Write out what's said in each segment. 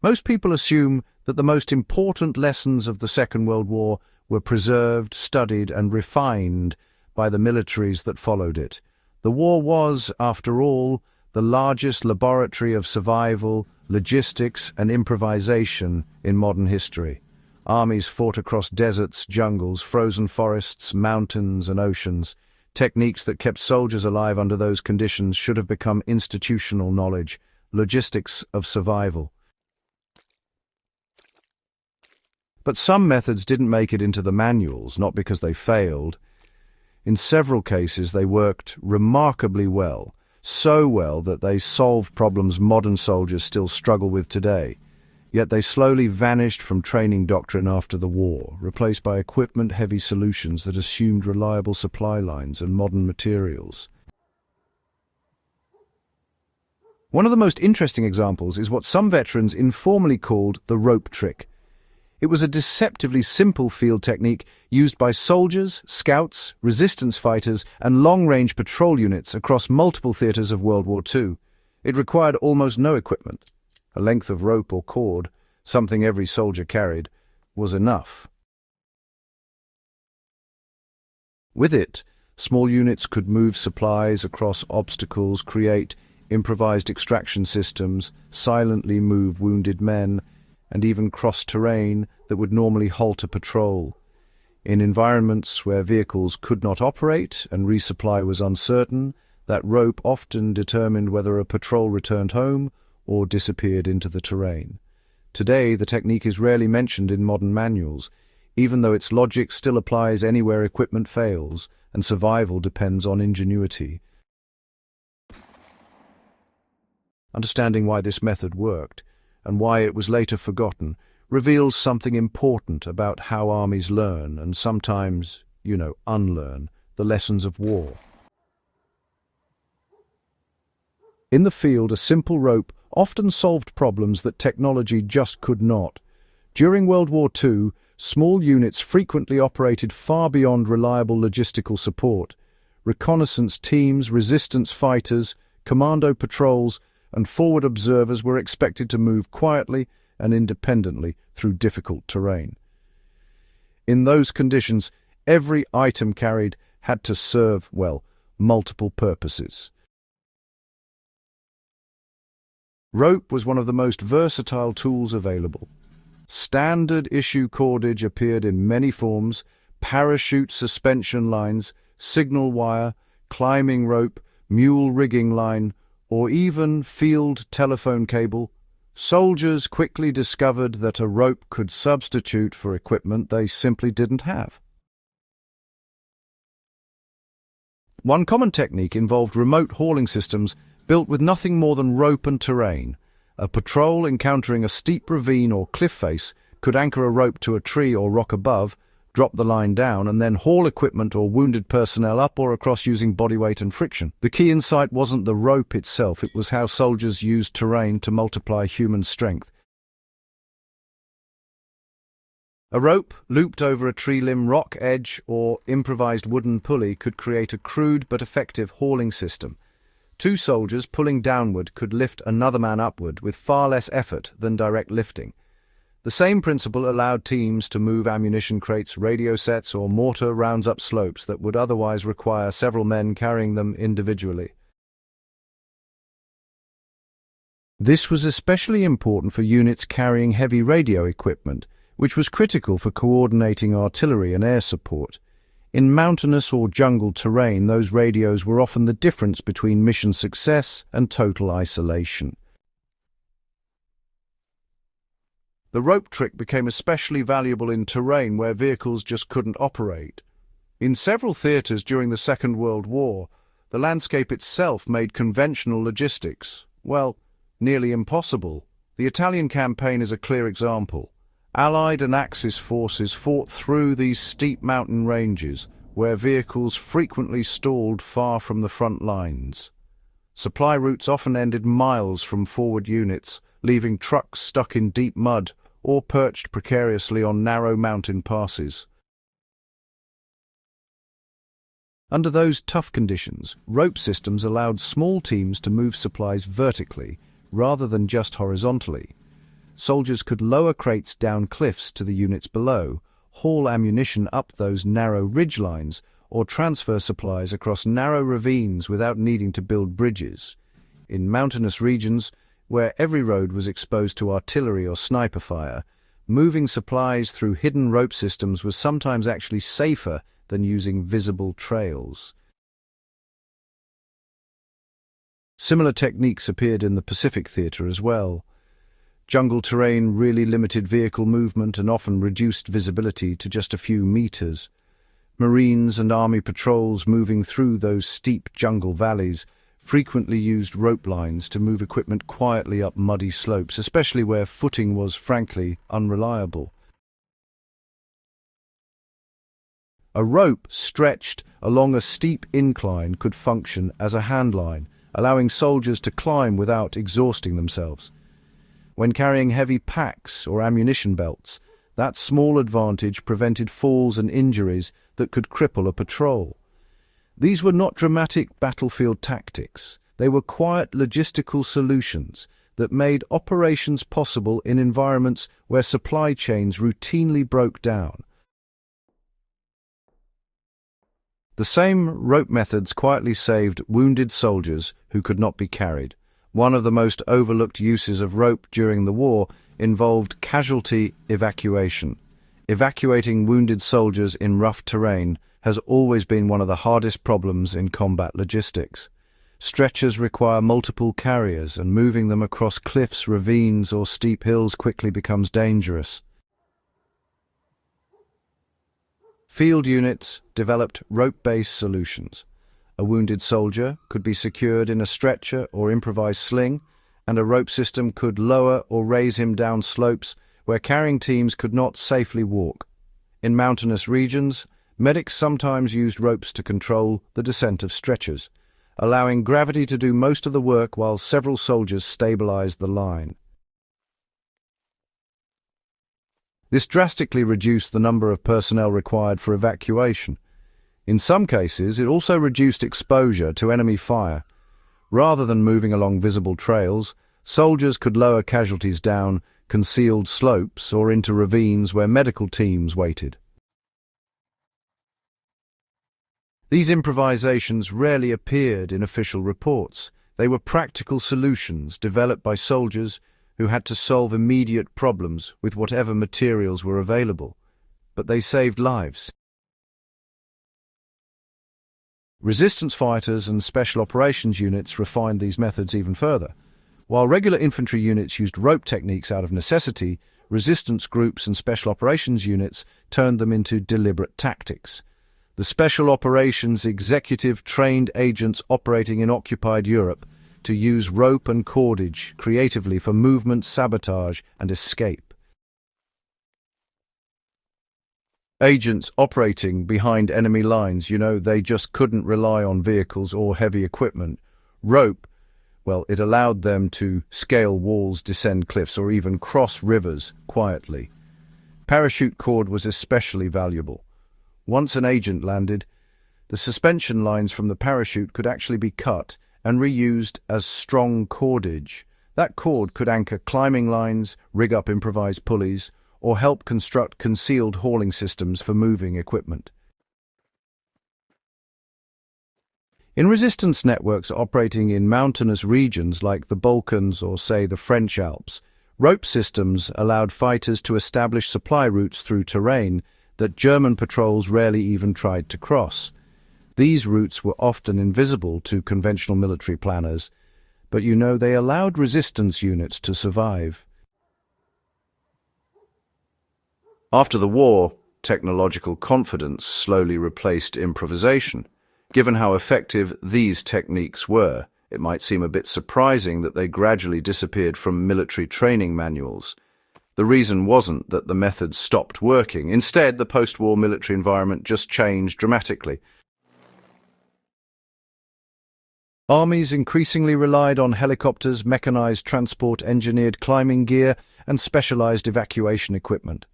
Most people assume that the most important lessons of the Second World War were preserved, studied, and refined by the militaries that followed it. The war was, after all, the largest laboratory of survival, logistics, and improvisation in modern history. Armies fought across deserts, jungles, frozen forests, mountains, and oceans. Techniques that kept soldiers alive under those conditions should have become institutional knowledge, logistics of survival. But some methods didn't make it into the manuals, not because they failed. In several cases, they worked remarkably well, so well that they solved problems modern soldiers still struggle with today. Yet they slowly vanished from training doctrine after the war, replaced by equipment-heavy solutions that assumed reliable supply lines and modern materials. One of the most interesting examples is what some veterans informally called the rope trick. It was a deceptively simple field technique used by soldiers, scouts, resistance fighters, and long-range patrol units across multiple theaters of World War II. It required almost no equipment. A length of rope or cord, something every soldier carried, was enough. With it, small units could move supplies across obstacles, create improvised extraction systems, silently move wounded men, and even cross terrain that would normally halt a patrol. In environments where vehicles could not operate and resupply was uncertain, that rope often determined whether a patrol returned home or disappeared into the terrain. Today, the technique is rarely mentioned in modern manuals, even though its logic still applies anywhere equipment fails and survival depends on ingenuity. Understanding why this method worked, and why it was later forgotten, reveals something important about how armies learn and sometimes, unlearn the lessons of war. In the field, a simple rope often solved problems that technology just could not. During World War II, small units frequently operated far beyond reliable logistical support. Reconnaissance teams, resistance fighters, commando patrols, and forward observers were expected to move quietly and independently through difficult terrain. In those conditions, every item carried had to serve, multiple purposes. Rope was one of the most versatile tools available. Standard issue cordage appeared in many forms: parachute suspension lines, signal wire, climbing rope, mule rigging line, or even field telephone cable. Soldiers quickly discovered that a rope could substitute for equipment they simply didn't have. One common technique involved remote hauling systems built with nothing more than rope and terrain. A patrol encountering a steep ravine or cliff face could anchor a rope to a tree or rock above, drop the line down, and then haul equipment or wounded personnel up or across using body weight and friction. The key insight wasn't the rope itself, it was how soldiers used terrain to multiply human strength. A rope looped over a tree limb, rock edge, or improvised wooden pulley could create a crude but effective hauling system. Two soldiers pulling downward could lift another man upward with far less effort than direct lifting. The same principle allowed teams to move ammunition crates, radio sets, or mortar rounds up slopes that would otherwise require several men carrying them individually. This was especially important for units carrying heavy radio equipment, which was critical for coordinating artillery and air support. In mountainous or jungle terrain, those radios were often the difference between mission success and total isolation. The rope trick became especially valuable in terrain where vehicles just couldn't operate. In several theaters during the Second World War, the landscape itself made conventional logistics, nearly impossible. The Italian campaign is a clear example. Allied and Axis forces fought through these steep mountain ranges, where vehicles frequently stalled far from the front lines. Supply routes often ended miles from forward units, leaving trucks stuck in deep mud or perched precariously on narrow mountain passes. Under those tough conditions, rope systems allowed small teams to move supplies vertically rather than just horizontally. soldiers could lower crates down cliffs to the units below, haul ammunition up those narrow ridgelines, or transfer supplies across narrow ravines without needing to build bridges. In mountainous regions, where every road was exposed to artillery or sniper fire, moving supplies through hidden rope systems was sometimes actually safer than using visible trails. Similar techniques appeared in the Pacific theater as well. Jungle terrain really limited vehicle movement and often reduced visibility to just a few meters. Marines and army patrols moving through those steep jungle valleys frequently used rope lines to move equipment quietly up muddy slopes, especially where footing was, frankly, unreliable. A rope stretched along a steep incline could function as a handline, allowing soldiers to climb without exhausting themselves. When carrying heavy packs or ammunition belts, that small advantage prevented falls and injuries that could cripple a patrol. These were not dramatic battlefield tactics. They were quiet logistical solutions that made operations possible in environments where supply chains routinely broke down. The same rope methods quietly saved wounded soldiers who could not be carried. One of the most overlooked uses of rope during the war involved casualty evacuation. Evacuating wounded soldiers in rough terrain has always been one of the hardest problems in combat logistics. Stretchers require multiple carriers, and moving them across cliffs, ravines, or steep hills quickly becomes dangerous. Field units developed rope-based solutions. A wounded soldier could be secured in a stretcher or improvised sling, and a rope system could lower or raise him down slopes where carrying teams could not safely walk. In mountainous regions, medics sometimes used ropes to control the descent of stretchers, allowing gravity to do most of the work while several soldiers stabilized the line. This drastically reduced the number of personnel required for evacuation. In some cases, it also reduced exposure to enemy fire. Rather than moving along visible trails, soldiers could lower casualties down concealed slopes or into ravines where medical teams waited. These improvisations rarely appeared in official reports. They were practical solutions developed by soldiers who had to solve immediate problems with whatever materials were available. But they saved lives. Resistance fighters and special operations units refined these methods even further. While regular infantry units used rope techniques out of necessity, resistance groups and special operations units turned them into deliberate tactics. The Special Operations Executive trained agents operating in occupied Europe to use rope and cordage creatively for movement, sabotage, and escape. Agents operating behind enemy lines, they just couldn't rely on vehicles or heavy equipment. Rope, well, it allowed them to scale walls, descend cliffs, or even cross rivers quietly. Parachute cord was especially valuable. Once an agent landed, the suspension lines from the parachute could actually be cut and reused as strong cordage. That cord could anchor climbing lines, rig up improvised pulleys, or help construct concealed hauling systems for moving equipment. In resistance networks operating in mountainous regions like the Balkans or, say, the French Alps, rope systems allowed fighters to establish supply routes through terrain that German patrols rarely even tried to cross. These routes were often invisible to conventional military planners, but they allowed resistance units to survive. After the war, technological confidence slowly replaced improvisation. Given how effective these techniques were, it might seem a bit surprising that they gradually disappeared from military training manuals. The reason wasn't that the methods stopped working. Instead, the post-war military environment just changed dramatically. Armies increasingly relied on helicopters, mechanized transport, engineered climbing gear, and specialized evacuation equipment.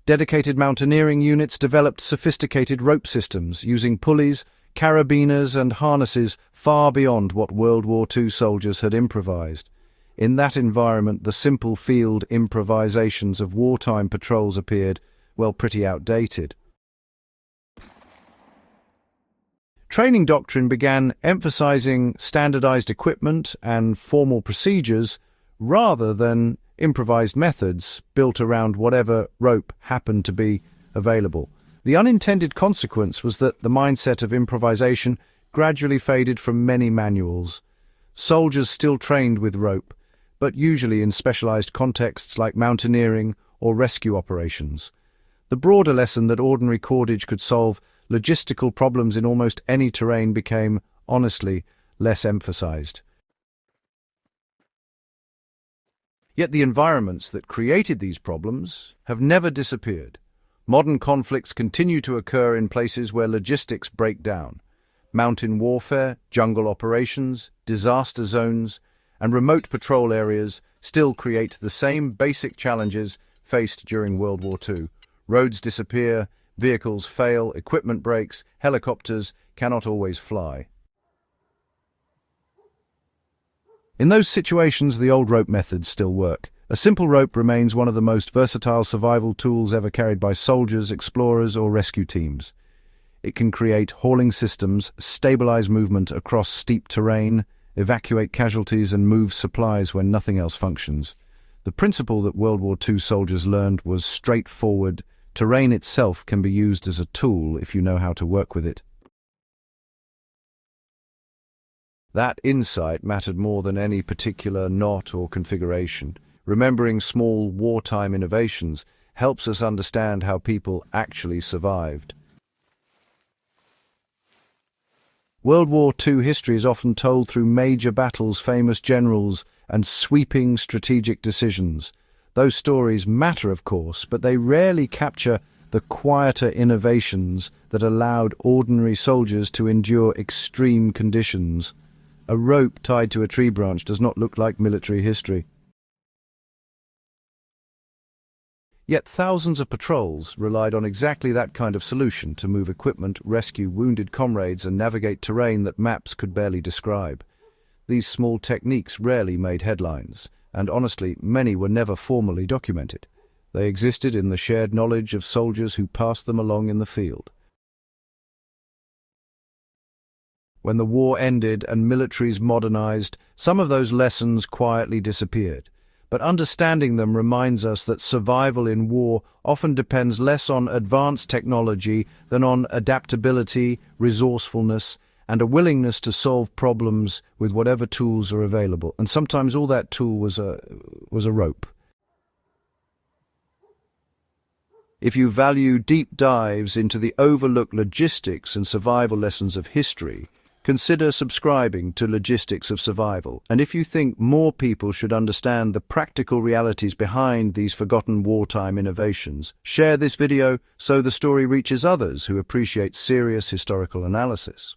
Dedicated mountaineering units developed sophisticated rope systems using pulleys, carabiners, and harnesses far beyond what World War II soldiers had improvised. In that environment, the simple field improvisations of wartime patrols appeared, well, pretty outdated. Training doctrine began emphasizing standardized equipment and formal procedures rather than improvised methods built around whatever rope happened to be available. The unintended consequence was that the mindset of improvisation gradually faded from many manuals. Soldiers still trained with rope, but usually in specialized contexts like mountaineering or rescue operations. The broader lesson that ordinary cordage could solve logistical problems in almost any terrain became, honestly, less emphasized. Yet the environments that created these problems have never disappeared. Modern conflicts continue to occur in places where logistics break down. Mountain warfare, jungle operations, disaster zones, and remote patrol areas still create the same basic challenges faced during World War II. Roads disappear, vehicles fail, equipment breaks, helicopters cannot always fly. In those situations, the old rope methods still work. A simple rope remains one of the most versatile survival tools ever carried by soldiers, explorers, or rescue teams. It can create hauling systems, stabilize movement across steep terrain, evacuate casualties, and move supplies when nothing else functions. The principle that World War II soldiers learned was straightforward. Terrain itself can be used as a tool if you know how to work with it. That insight mattered more than any particular knot or configuration. Remembering small wartime innovations helps us understand how people actually survived. World War II history is often told through major battles, famous generals, and sweeping strategic decisions. Those stories matter, of course, but they rarely capture the quieter innovations that allowed ordinary soldiers to endure extreme conditions. A rope tied to a tree branch does not look like military history. Yet thousands of patrols relied on exactly that kind of solution to move equipment, rescue wounded comrades, and navigate terrain that maps could barely describe. These small techniques rarely made headlines, and honestly, many were never formally documented. They existed in the shared knowledge of soldiers who passed them along in the field. When the war ended and militaries modernized, some of those lessons quietly disappeared. But understanding them reminds us that survival in war often depends less on advanced technology than on adaptability, resourcefulness, and a willingness to solve problems with whatever tools are available. And sometimes all that tool was a rope. If you value deep dives into the overlooked logistics and survival lessons of history, consider subscribing to Logistics of Survival. And if you think more people should understand the practical realities behind these forgotten wartime innovations, share this video so the story reaches others who appreciate serious historical analysis.